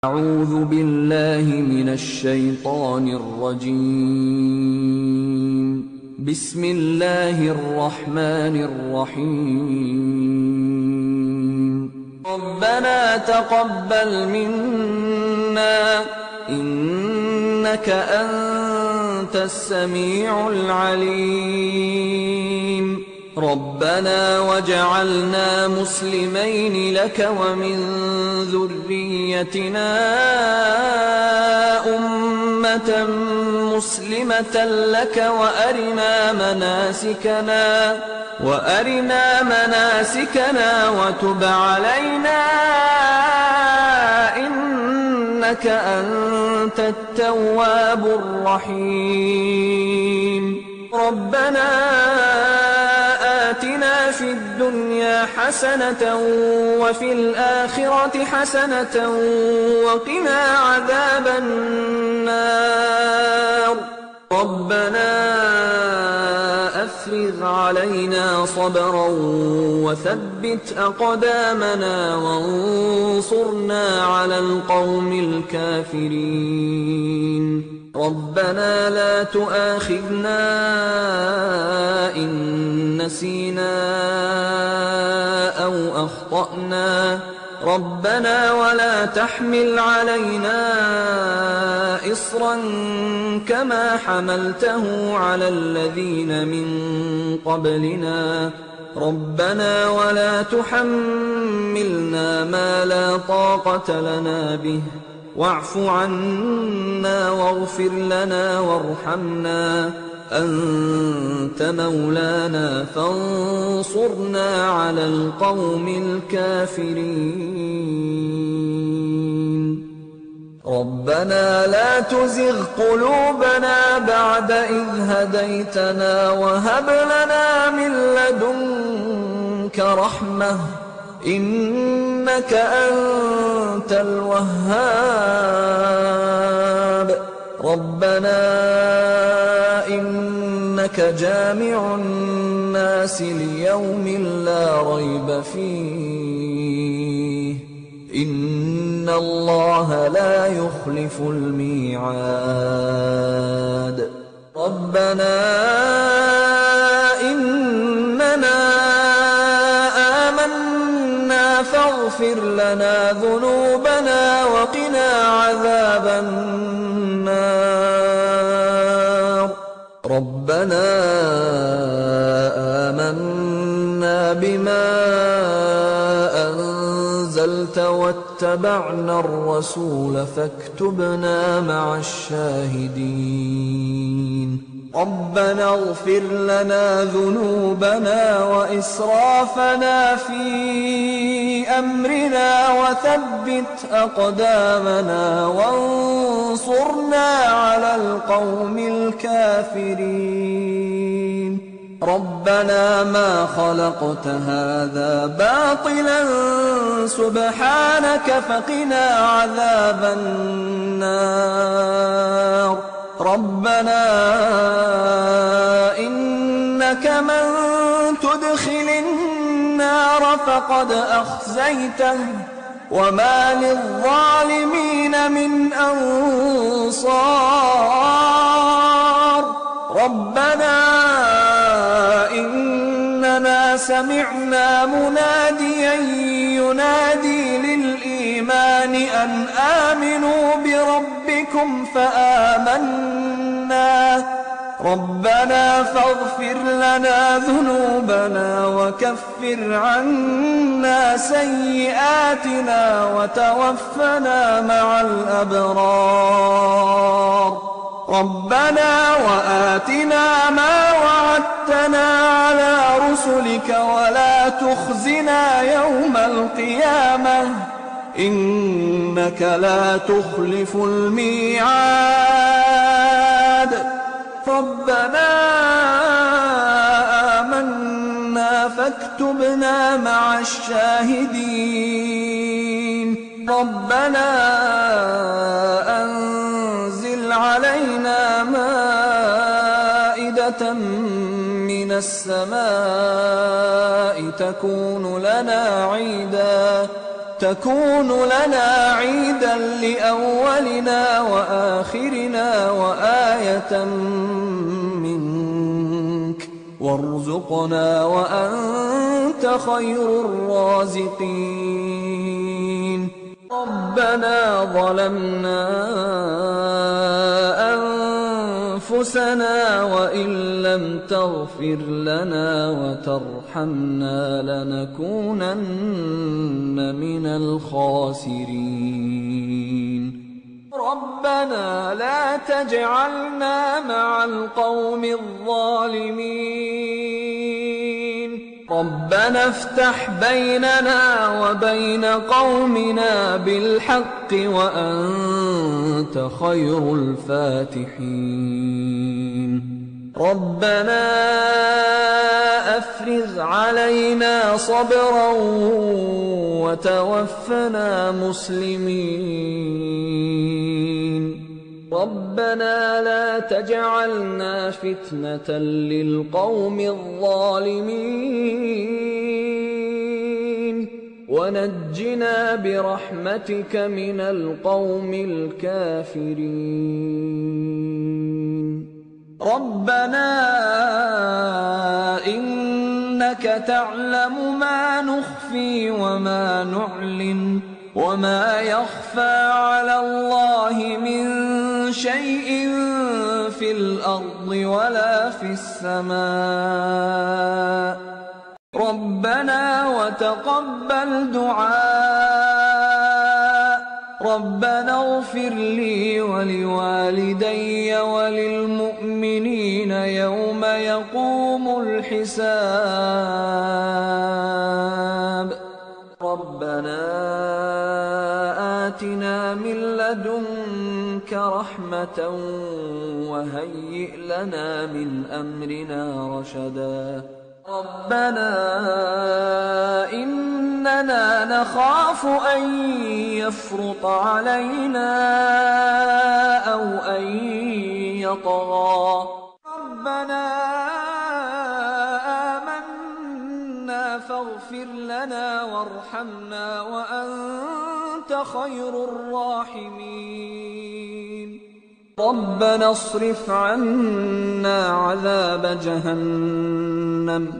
أعوذ بالله من الشيطان الرجيم. بسم الله الرحمن الرحيم. ربنا تقبل منا إنك أنت السميع العليم. ربنا واجعلنا مسلمين لك ومن ذريتنا أمة مسلمة لك وأرنا مناسكنا وتب علينا إنك أنت التواب الرحيم. ربنا آتنا في الدنيا حسنة وفي الآخرة حسنة وقنا عذاب النار. ربنا أفرغ علينا صبرا وثبت أقدامنا وانصرنا على القوم الكافرين. ربنا لا تؤاخذنا إن نسينا أو أخطأنا. ربنا ولا تحمل علينا إصرا كما حملته على الذين من قبلنا. ربنا ولا تحملنا ما لا طاقة لنا به واعف عنا واغفر لنا وارحمنا أنت مولانا فانصرنا على القوم الكافرين. ربنا لا تزغ قلوبنا بعد إذ هديتنا وهب لنا من لدنك رحمة إنك أنت الوهاب. ربنا إنك جامع الناس ليوم لا ريب فيه إن الله لا يخلف الميعاد. ربنا إننا فاغفر لنا ذنوبنا وقنا عذاب النار. ربنا آمنا بما أنزلت واتبعنا الرسول فاكتبنا مع الشاهدين. ربنا اغفر لنا ذنوبنا وإسرافنا في أمرنا وثبت أقدامنا وانصرنا على القوم الكافرين. ربنا ما خلقت هذا باطلا سبحانك فقنا عذاب النار. ربنا إنك من تدخل النار فقد أخزيته وما للظالمين من أنصار. ربنا إننا سمعنا مناديا ينادي للإيمان أن آمنوا بربكم فآمنا. ربنا فاغفر لنا ذنوبنا وكفر عنا سيئاتنا وتوفنا مع الأبرار. ربنا وآتنا ما وعدتنا على رسلك ولا تخزنا يوم القيامة إنك لا تخلف الميعاد. ربنا آمنا فاكتبنا مع الشاهدين. ربنا أنزل علينا مائدة من السماء تكون لنا عيدا تكون لنا عيدا لأولنا وآخرنا وآية منك، وارزقنا وأنت خير الرازقين. ربنا ظلمنا أنفسنا وإن لم تغفر لنا وترحمنا لنكونن من الخاسرين. ربنا لا تجعلنا مع القوم الظالمين. ربنا افتح بيننا وبين قومنا بالحق وأنت خير الفاتحين. ربنا أفرغ علينا صبرا وتوفنا مسلمين. ربنا لا تجعلنا فتنة للقوم الظالمين ونجنا برحمتك من القوم الكافرين. ربنا إنك تعلم ما نخفي وما نعلن وما يخفى على الله من شيء في الأرض ولا في السماء. ربنا وتقبل دعاء. ربنا اغفر لي ولوالدي وللمؤمنين يوم يقوم الحساب. ربنا آتنا من لدنك رحمة وهيئ لنا من أمرنا رشدا. ربنا إننا نخاف أن يفرط علينا أو أن يطغى. ربنا آمنا فاغفر لنا وارحمنا وأنت خير الراحمين. ربنا اصرف عنا عذاب جهنم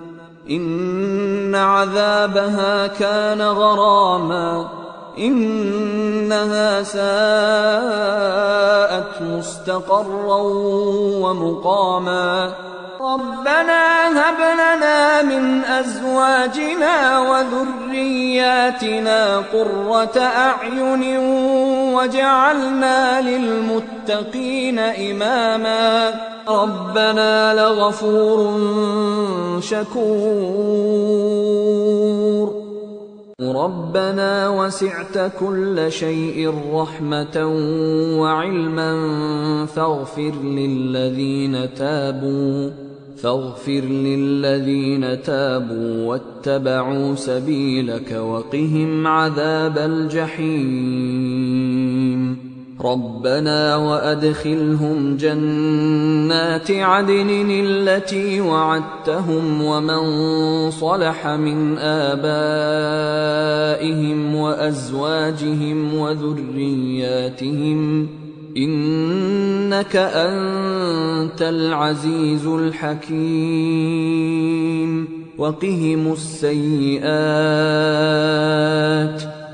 إن عذابها كان غراما إنها ساءت مستقرا ومقاما. ربنا هب لنا من أزواجنا وذرياتنا قرة أعين واجعلنا للمتقين إماما. ربنا لغفور شكور. ربنا وسعت كل شيء رحمة وعلما فاغفر للذين تابوا واتبعوا سبيلك وقهم عذاب الجحيم. ربنا وأدخلهم جنات عدن التي وعدتهم ومن صلح من آبائهم وأزواجهم وذرياتهم إنك أنت العزيز الحكيم. وقهم السيئات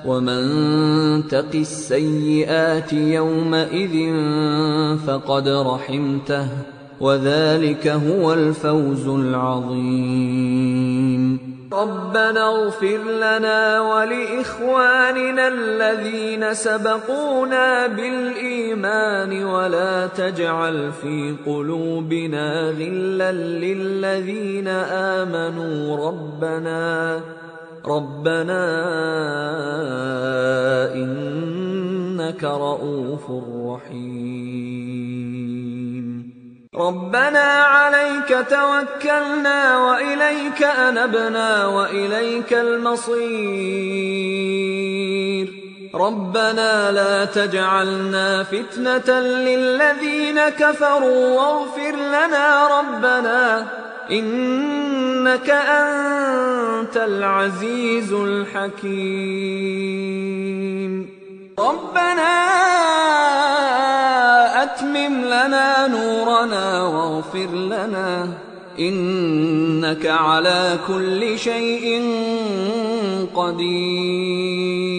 ومن تق السيئات يومئذ فقد رحمته وذلك هو الفوز العظيم. ربنا اغفر لنا ولإخواننا الذين سبقونا بالإيمان ولا تجعل في قلوبنا غلا للذين آمنوا ربنا إنك رؤوف رحيم. ربنا عليك توكلنا وإليك أنبنا وإليك المصير. ربنا لا تجعلنا فتنة للذين كفروا واغفر لنا إنك أنت العزيز الحكيم. ربنا أتمم لنا نورنا واغفر لنا إنك على كل شيء قدير.